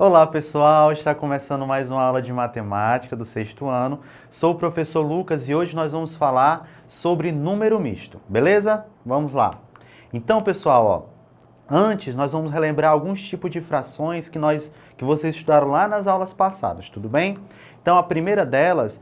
Olá pessoal, está começando mais uma aula de matemática do sexto ano. Sou o professor Lucas e hoje nós vamos falar sobre número misto, beleza? Vamos lá. Então pessoal, antes nós vamos relembrar alguns tipos de frações que vocês estudaram lá nas aulas passadas, tudo bem? Então a primeira delas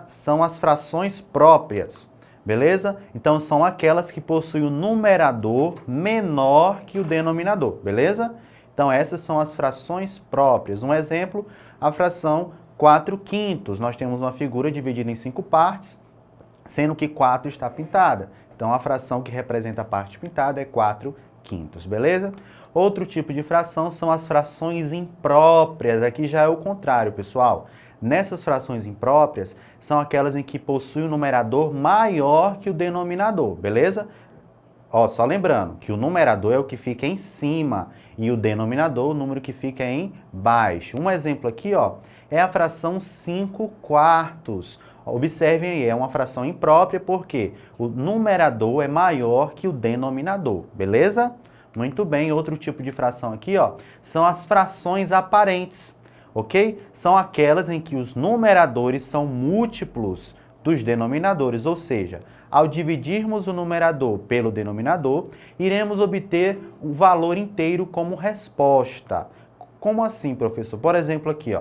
são as frações próprias, beleza? Então são aquelas que possuem o numerador menor que o denominador, beleza? Então, essas são as frações próprias. Um exemplo, a fração 4/5. Nós temos uma figura dividida em 5 partes, sendo que 4 está pintada. Então, a fração que representa a parte pintada é 4/5, beleza? Outro tipo de fração são as frações impróprias. Aqui já é o contrário, pessoal. Nessas frações impróprias, são aquelas em que possui um numerador maior que o denominador, beleza? Só lembrando que o numerador é o que fica em cima e o denominador, o número que fica embaixo. Um exemplo aqui, é a fração 5/4. Observem aí, é uma fração imprópria porque o numerador é maior que o denominador, beleza? Muito bem, outro tipo de fração aqui, são as frações aparentes, ok? São aquelas em que os numeradores são múltiplos dos denominadores, ou seja, ao dividirmos o numerador pelo denominador, iremos obter um valor inteiro como resposta. Como assim, professor? Por exemplo, aqui,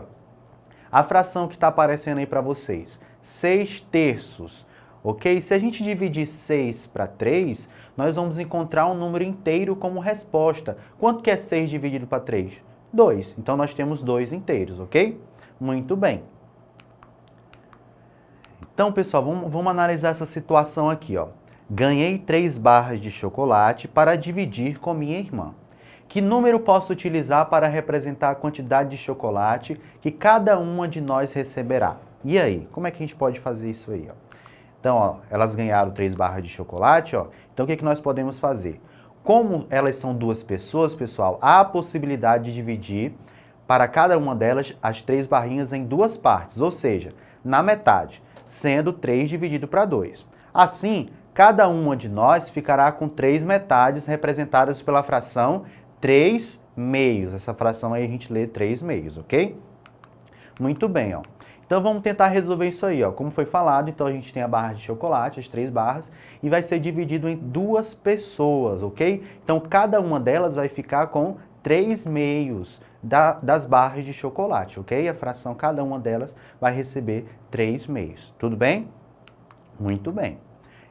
a fração que está aparecendo aí para vocês, 6/3, ok? Se a gente dividir 6 para 3, nós vamos encontrar um número inteiro como resposta. Quanto que é 6 dividido para 3? 2. Então, nós temos 2 inteiros, ok? Muito bem. Então, pessoal, vamos analisar essa situação aqui, Ganhei 3 barras de chocolate para dividir com minha irmã. Que número posso utilizar para representar a quantidade de chocolate que cada uma de nós receberá? E aí, como é que a gente pode fazer isso aí, Então, elas ganharam 3 barras de chocolate, Então, o que nós podemos fazer? Como elas são 2 pessoas, pessoal, há a possibilidade de dividir para cada uma delas as 3 barrinhas em 2 partes, ou seja, na metade, sendo 3 dividido para 2. Assim, cada uma de nós ficará com 3 metades representadas pela fração 3/2. Essa fração aí a gente lê 3/2, ok? Muito bem, Então vamos tentar resolver isso aí, Como foi falado, então a gente tem a barra de chocolate, as 3 barras, e vai ser dividido em 2 pessoas, ok? Então cada uma delas vai ficar com 3/2 das barras de chocolate, ok? A fração, cada uma delas vai receber 3/2. Tudo bem? Muito bem.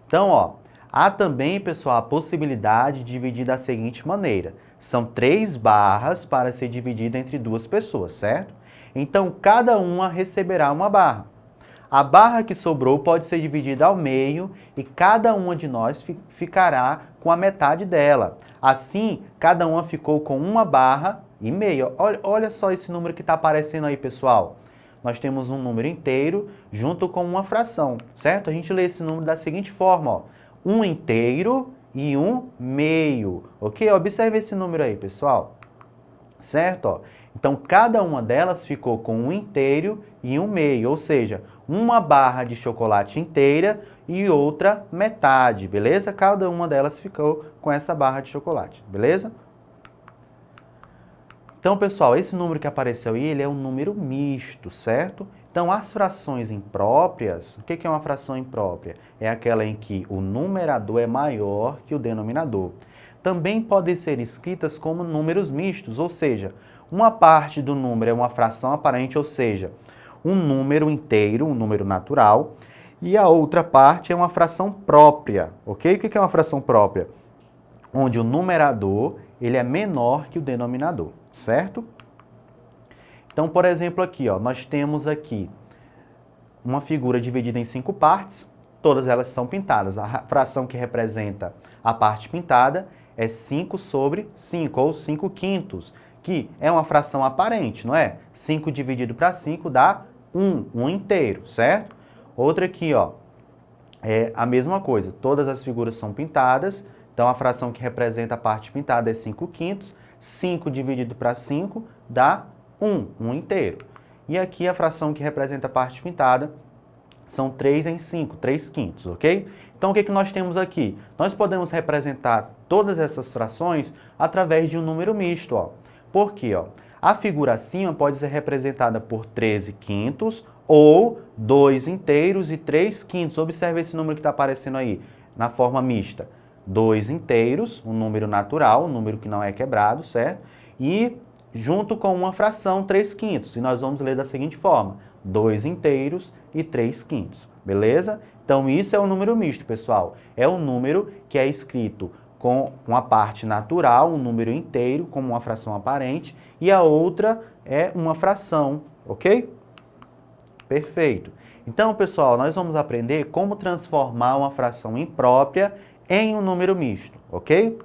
Então, há também, pessoal, a possibilidade de dividir da seguinte maneira. São 3 barras para ser dividida entre 2 pessoas, certo? Então, cada uma receberá uma barra. A barra que sobrou pode ser dividida ao meio e cada uma de nós ficará com a metade dela. Assim, cada uma ficou com 1,5 barra. Olha só esse número que está aparecendo aí, pessoal. Nós temos um número inteiro junto com uma fração, certo? A gente lê esse número da seguinte forma, 1 inteiro e 1/2, ok? Observe esse número aí, pessoal, certo? Então, cada uma delas ficou com 1 inteiro e 1/2, ou seja, uma barra de chocolate inteira e outra metade, beleza? Cada uma delas ficou com essa barra de chocolate, beleza? Então, pessoal, esse número que apareceu aí, ele é um número misto, certo? Então, as frações impróprias, o que é uma fração imprópria? É aquela em que o numerador é maior que o denominador. Também podem ser escritas como números mistos, ou seja, uma parte do número é uma fração aparente, ou seja, um número inteiro, um número natural, e a outra parte é uma fração própria, ok? O que é uma fração própria? Onde o numerador ele é menor que o denominador, certo? Então, por exemplo, aqui, nós temos aqui uma figura dividida em 5 partes, todas elas são pintadas. A fração que representa a parte pintada é 5/5, ou 5/5, que é uma fração aparente, não é? 5 dividido para 5 dá 1 inteiro, certo? Outra aqui, é a mesma coisa, todas as figuras são pintadas, então a fração que representa a parte pintada é 5/5, 5 dividido para 5 dá 1 inteiro. E aqui a fração que representa a parte pintada são 3/5, 3/5, ok? Então o que nós temos aqui? Nós podemos representar todas essas frações através de um número misto, Por quê? A figura acima pode ser representada por 13/5 ou 2 inteiros e 3/5. Observe esse número que está aparecendo aí, na forma mista. 2 inteiros, um número natural, um número que não é quebrado, certo? E junto com uma fração, 3/5. E nós vamos ler da seguinte forma: 2 inteiros e 3/5. Beleza? Então isso é um número misto, pessoal. É um número que é escrito com uma parte natural, um número inteiro, como uma fração aparente, e a outra é uma fração, ok? Perfeito. Então, pessoal, nós vamos aprender como transformar uma fração imprópria em um número misto, ok?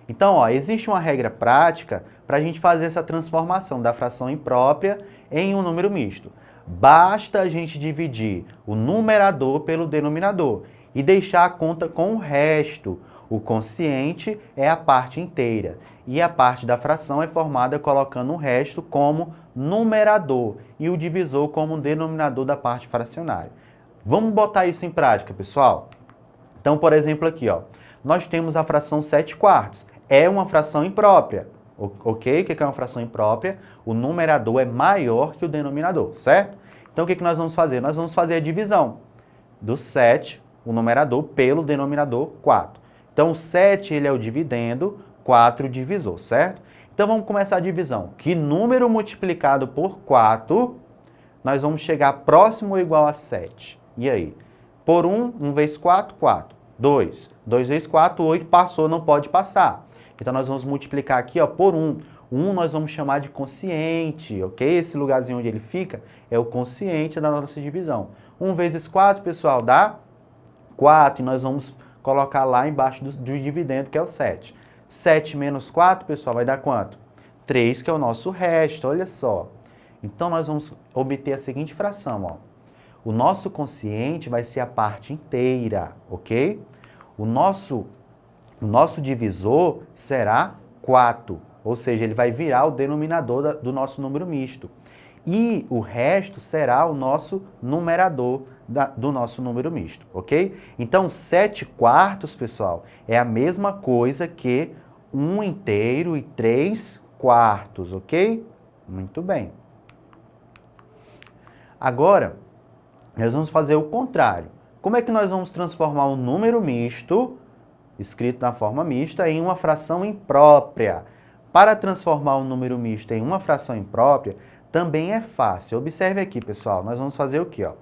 Então, ó, existe uma regra prática para a gente fazer essa transformação da fração imprópria em um número misto. Basta a gente dividir o numerador pelo denominador e deixar a conta com o resto. O quociente é a parte inteira e a parte da fração é formada colocando o resto como numerador e o divisor como denominador da parte fracionária. Vamos botar isso em prática, pessoal? Então, por exemplo, aqui, ó, nós temos a fração 7/4. É uma fração imprópria, ok? O que é uma fração imprópria? O numerador é maior que o denominador, certo? Então, o que nós vamos fazer? Nós vamos fazer a divisão do 7, o numerador, pelo denominador 4. Então, o 7 ele é o dividendo, 4 o divisor, certo? Então, vamos começar a divisão. Que número multiplicado por 4, nós vamos chegar próximo ou igual a 7? E aí? Por 1 vezes 4, 4. 2 vezes 4, 8, passou, não pode passar. Então, nós vamos multiplicar aqui, ó, por 1. 1 nós vamos chamar de quociente, ok? Esse lugarzinho onde ele fica é o quociente da nossa divisão. 1 vezes 4, pessoal, dá 4. E nós vamos colocar lá embaixo do dividendo, que é o 7. 7 menos 4, pessoal, vai dar quanto? 3, que é o nosso resto, olha só. Então, nós vamos obter a seguinte fração, ó. O nosso quociente vai ser a parte inteira, ok? O nosso divisor será 4, ou seja, ele vai virar o denominador do nosso número misto. E o resto será o nosso numerador do nosso número misto, ok? Então, 7/4, pessoal, é a mesma coisa que 1 inteiro e 3/4, ok? Muito bem. Agora, nós vamos fazer o contrário. Como é que nós vamos transformar um número misto, escrito na forma mista, em uma fração imprópria? Para transformar um número misto em uma fração imprópria, também é fácil. Observe aqui, pessoal, nós vamos fazer o quê, ó?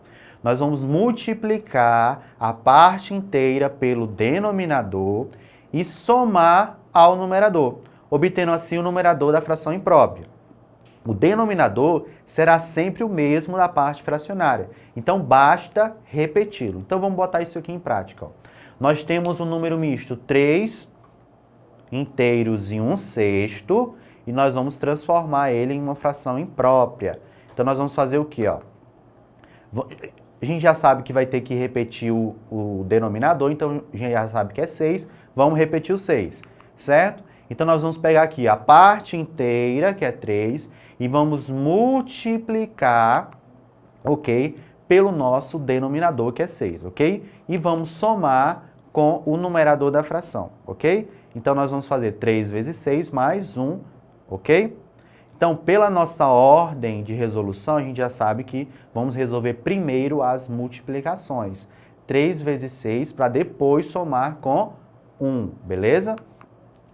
Nós vamos multiplicar a parte inteira pelo denominador e somar ao numerador, obtendo assim o numerador da fração imprópria. O denominador será sempre o mesmo da parte fracionária, então basta repeti-lo. Então vamos botar isso aqui em prática, ó. Nós temos um número misto 3 inteiros e 1/6, e nós vamos transformar ele em uma fração imprópria. Então nós vamos fazer o quê, ó? A gente já sabe que vai ter que repetir o denominador, então a gente já sabe que é 6, vamos repetir o 6, certo? Então nós vamos pegar aqui a parte inteira, que é 3, e vamos multiplicar, ok, pelo nosso denominador, que é 6, ok? E vamos somar com o numerador da fração, ok? Então nós vamos fazer 3 vezes 6 mais 1, ok? Então, pela nossa ordem de resolução, a gente já sabe que vamos resolver primeiro as multiplicações. 3 vezes 6 para depois somar com 1, beleza?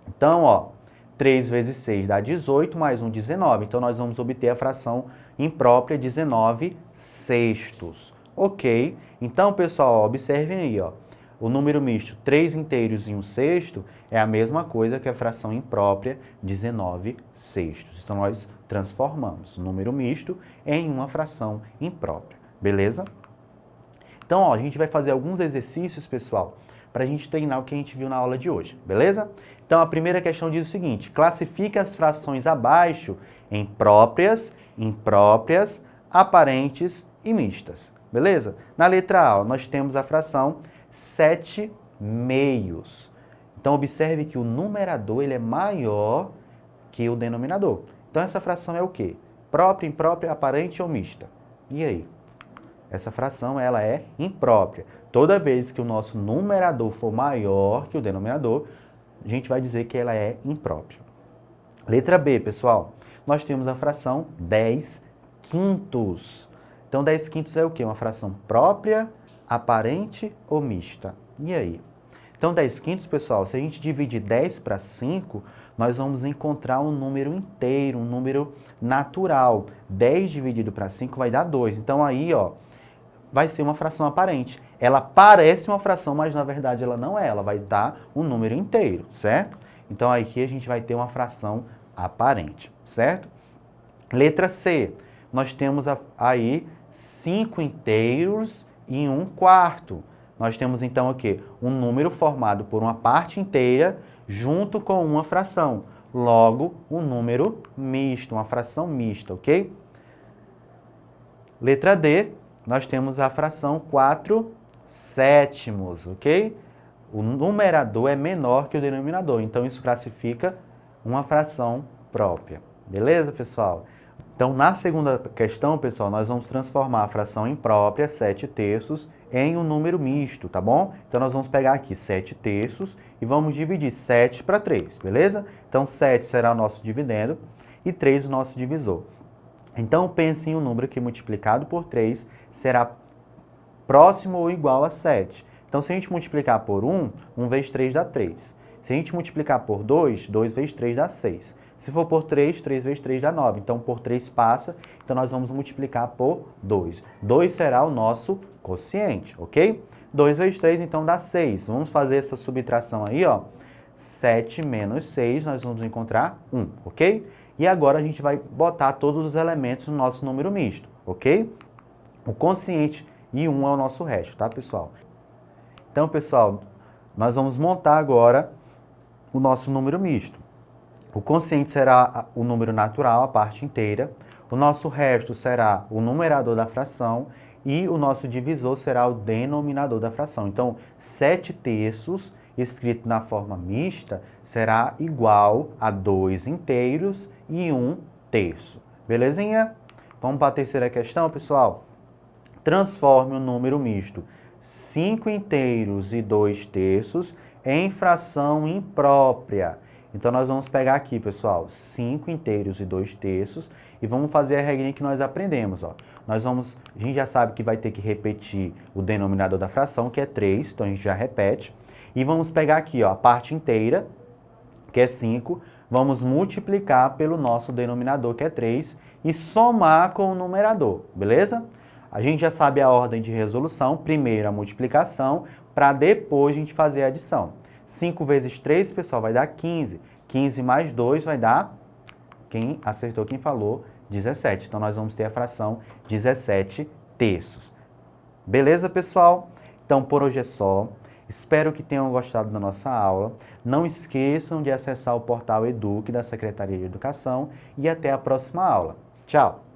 Então, ó, 3 vezes 6 dá 18, mais 1, 19. Então, nós vamos obter a fração imprópria 19/6. Ok? Então, pessoal, observem aí, ó. O número misto 3 inteiros e 1/6 é a mesma coisa que a fração imprópria 19/6. Então, nós transformamos o número misto em uma fração imprópria. Beleza? Então, ó, a gente vai fazer alguns exercícios, pessoal, para a gente treinar o que a gente viu na aula de hoje. Beleza? Então, a primeira questão diz o seguinte: classifique as frações abaixo em próprias, impróprias, aparentes e mistas. Beleza? Na letra A, ó, nós temos a fração 7/2. Então, observe que o numerador ele é maior que o denominador. Então, essa fração é o quê? Própria, imprópria, aparente ou mista? E aí? Essa fração ela é imprópria. Toda vez que o nosso numerador for maior que o denominador, a gente vai dizer que ela é imprópria. Letra B, pessoal. nós temos a fração 10 quintos. Então, 10 quintos é o quê? Uma fração própria, aparente ou mista? E aí? Então, 10 quintos, pessoal, se a gente dividir 10 para 5, nós vamos encontrar um número inteiro, um número natural. 10 dividido para 5 vai dar 2. Então, aí, ó, vai ser uma fração aparente. Ela parece uma fração, mas na verdade ela não é. Ela vai dar um número inteiro, certo? Então, aqui a gente vai ter uma fração aparente, certo? Letra C. Nós temos aí 5 inteiros e 1 quarto. Nós temos então o quê? Um número formado por uma parte inteira junto com uma fração. Logo, um número misto, uma fração mista, ok? Letra D, nós temos a fração 4 sétimos, ok? O numerador é menor que o denominador, então isso classifica uma fração própria. Beleza, pessoal? Então, na segunda questão, pessoal, nós vamos transformar a fração imprópria, 7 terços, em um número misto, tá bom? Então, nós vamos pegar aqui 7 terços e vamos dividir 7 para 3, beleza? Então, 7 será o nosso dividendo e 3 o nosso divisor. Então, pense em um número que multiplicado por 3 será próximo ou igual a 7. Então, se a gente multiplicar por 1, 1 vezes 3 dá 3. Se a gente multiplicar por 2, 2 vezes 3 dá 6. Se for por 3, 3 vezes 3 dá 9. Então, por 3 passa, então nós vamos multiplicar por 2. 2 será o nosso quociente, ok? 2 vezes 3, então, dá 6. Vamos fazer essa subtração aí, ó. 7 menos 6, nós vamos encontrar 1, ok? E agora a gente vai botar todos os elementos no nosso número misto, ok? O quociente e 1 é o nosso resto, tá, pessoal? Então, pessoal, nós vamos montar agora o nosso número misto. O quociente será o número natural, a parte inteira. O nosso resto será o numerador da fração e o nosso divisor será o denominador da fração. Então, 7 terços, escrito na forma mista, será igual a 2 inteiros e 1 terço. Belezinha? Vamos para a terceira questão, pessoal? Transforme o número misto 5 inteiros e 2 terços em fração imprópria. Então, nós vamos pegar aqui, pessoal, 5 inteiros e 2 terços e vamos fazer a regrinha que nós aprendemos, ó. A gente já sabe que vai ter que repetir o denominador da fração, que é 3, então a gente já repete. E vamos pegar aqui, ó, a parte inteira, que é 5, vamos multiplicar pelo nosso denominador, que é 3, e somar com o numerador, beleza? A gente já sabe a ordem de resolução, primeiro a multiplicação, para depois a gente fazer a adição. 5 vezes 3, pessoal, vai dar 15. 15 mais 2 vai dar, quem acertou, quem falou, 17. Então, nós vamos ter a fração 17 terços. Beleza, pessoal? Então, por hoje é só. Espero que tenham gostado da nossa aula. Não esqueçam de acessar o portal Eduque da Secretaria de Educação e até a próxima aula. Tchau!